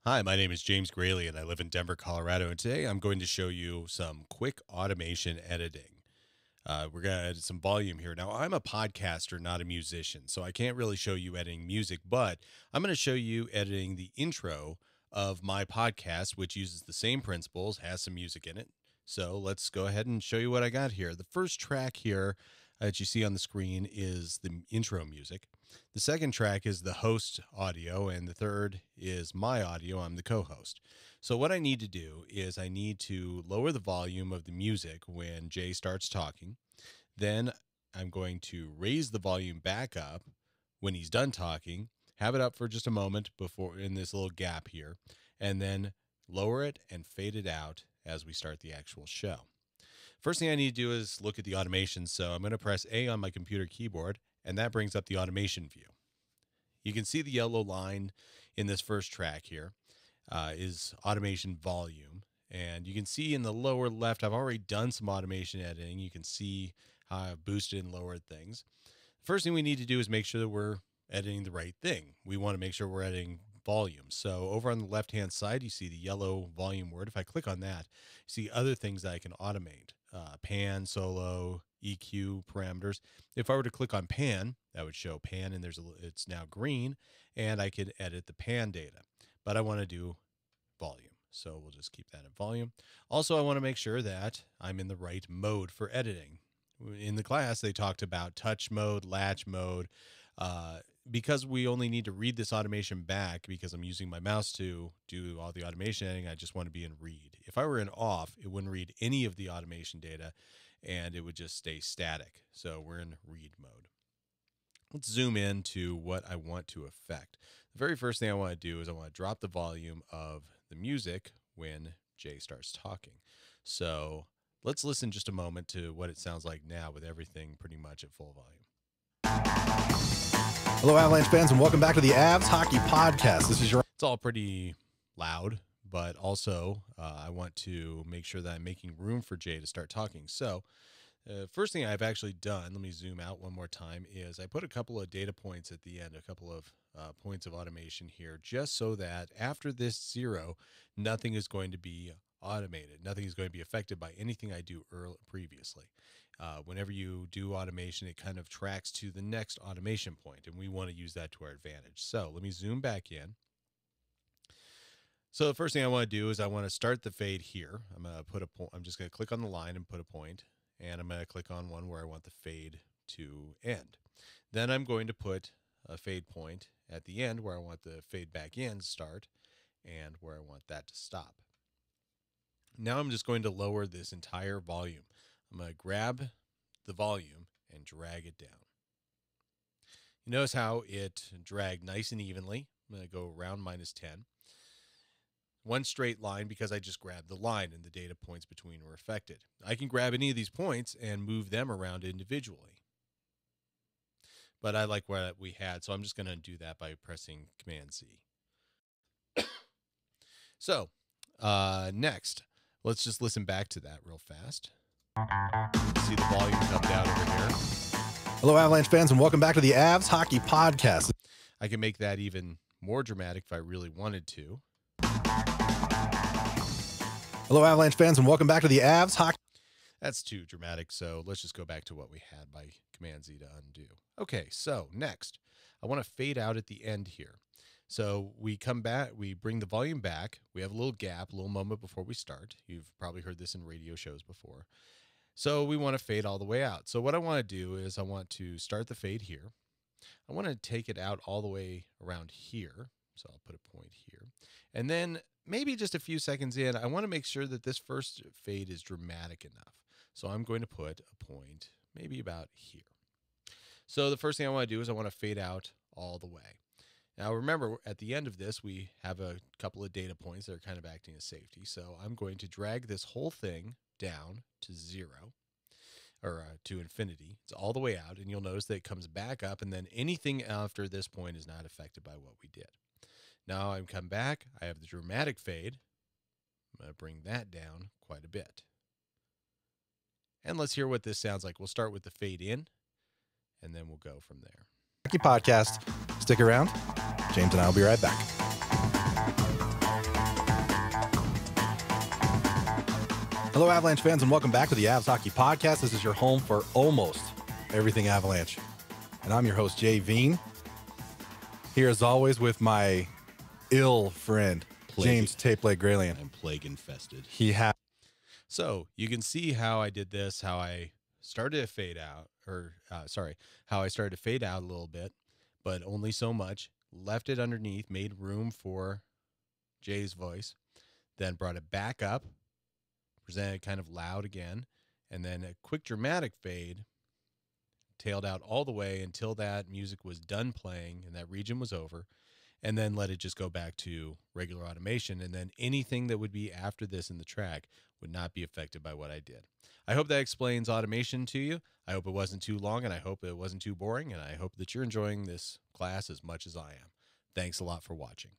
Hi, my name is James Graley and I live in Denver, Colorado. And today I'm going to show you some quick automation editing. We're going to add some volume here. Now, I'm a podcaster, not a musician, so I can't really show you editing music, but I'm going to show you editing the intro of my podcast, which uses the same principles, has some music in it. So let's go ahead and show you what I got here. The first track here that you see on the screen is the intro music. The second track is the host audio, and the third is my audio. I'm the co-host. So what I need to do is I need to lower the volume of the music when Jay starts talking. Then I'm going to raise the volume back up when he's done talking, have it up for just a moment before in this little gap here, and then lower it and fade it out as we start the actual show. First thing I need to do is look at the automation. So I'm going to press A on my computer keyboard, and that brings up the automation view. You can see the yellow line in this first track here is automation volume. And you can see in the lower left, I've already done some automation editing. You can see how I've boosted and lowered things. First thing we need to do is make sure that we're editing the right thing. We want to make sure we're editing volume. So over on the left-hand side, you see the yellow volume word. If I click on that, you see other things that I can automate. Pan, solo, EQ parameters. If I were to click on pan, that would show pan, and it's now green, and I could edit the pan data. But I want to do volume, so we'll just keep that at volume. Also, I want to make sure that I'm in the right mode for editing. In the class, they talked about touch mode, latch mode. Because we only need to read this automation back because I'm using my mouse to do all the automation editing, I just want to be in read. If I were in off, it wouldn't read any of the automation data and it would just stay static. So we're in read mode. Let's zoom in to what I want to affect. The very first thing I want to do is I want to drop the volume of the music when Jay starts talking. So let's listen just a moment to what it sounds like now with everything pretty much at full volume. Hello, Avalanche fans, and welcome back to the Avs Hockey Podcast. It's all pretty loud, but also I want to make sure that I'm making room for Jay to start talking. So first thing I've actually done, let me zoom out one more time, is I put a couple of data points at the end, a couple of points of automation here, just so that after this 0, nothing is going to be automated. Nothing is going to be affected by anything I do previously. Whenever you do automation, it kind of tracks to the next automation point, and we want to use that to our advantage. So let me zoom back in. So the first thing I want to do is I want to start the fade here. I'm going to put a point. I'm just going to click on the line and put a point, and I'm going to click on one where I want the fade to end. Then I'm going to put a fade point at the end where I want the fade back in to start and where I want that to stop. Now I'm just going to lower this entire volume. I'm going to grab the volume and drag it down. You notice how it dragged nice and evenly. I'm going to go around -10. One straight line because I just grabbed the line and the data points between were affected. I can grab any of these points and move them around individually. But I like what we had, so I'm just going to do that by pressing Command-C. So, next, let's just listen back to that real fast. See the volume come down over here. Hello, Avalanche fans, and welcome back to the Avs Hockey Podcast. I can make that even more dramatic if I really wanted to. Hello, Avalanche fans, and welcome back to the Avs Hockey. That's too dramatic, so let's just go back to what we had by Command-Z to undo. Okay, so next, I want to fade out at the end here. So we come back, we bring the volume back. We have a little gap, a little moment before we start. You've probably heard this in radio shows before. So we want to fade all the way out. So what I want to do is I want to start the fade here. I want to take it out all the way around here. So I'll put a point here. And then maybe just a few seconds in, I want to make sure that this first fade is dramatic enough. So I'm going to put a point maybe about here. So the first thing I want to do is I want to fade out all the way. Now remember, at the end of this, we have a couple of data points that are kind of acting as safety. So I'm going to drag this whole thing down to 0, or to infinity. It's all the way out, and you'll notice that it comes back up, and then anything after this point is not affected by what we did. Now I come back, I have the dramatic fade. I'm going to bring that down quite a bit. And let's hear what this sounds like. We'll start with the fade in, and then we'll go from there. Hockey Podcast. Stick around. James and I will be right back. Hello, Avalanche fans, and welcome back to the Avs Hockey Podcast. This is your home for almost everything Avalanche. And I'm your host, Jay Veen. Here, as always, with my ill friend, James Tapeleg Graylian. I'm plague infested. So you can see how I did this, how I started to fade out, how I started to fade out a little bit, but only so much. Left it underneath, made room for Jay's voice, then brought it back up, presented kind of loud again, and then a quick dramatic fade, tailed out all the way until that music was done playing and that region was over, and then let it just go back to regular automation. And then anything that would be after this in the track would not be affected by what I did. I hope that explains automation to you. I hope it wasn't too long, and I hope it wasn't too boring, and I hope that you're enjoying this class as much as I am. Thanks a lot for watching.